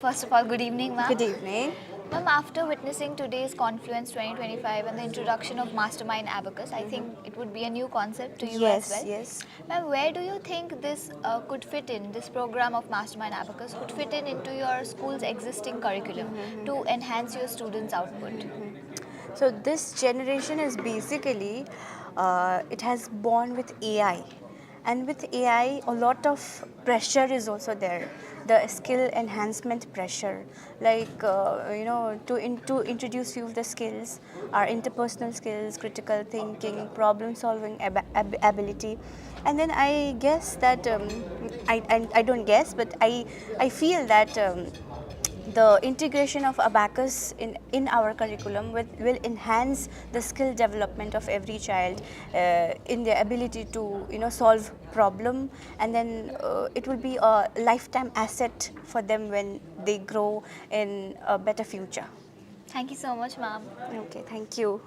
First of all, good evening, ma'am. Good evening. Ma'am, after witnessing today's Confluence 2025 and the introduction of Mastermind Abacus, I think it would be a new concept to you as Yes, well. yes. Ma'am, where do you think this could fit in, this program of Mastermind Abacus could fit in into your school's existing curriculum to enhance your students' output? So this generation is basically, it has born with AI. And with AI, a lot of pressure is also there. The skill enhancement pressure, like to introduce few of the skills, our interpersonal skills, critical thinking, problem solving ability, and then I guess that I don't guess, but I feel that. The integration of abacus in our curriculum will enhance the skill development of every child in their ability to solve problem, and then it will be a lifetime asset for them when they grow in a better future. Thank you so much, ma'am. Okay, thank you.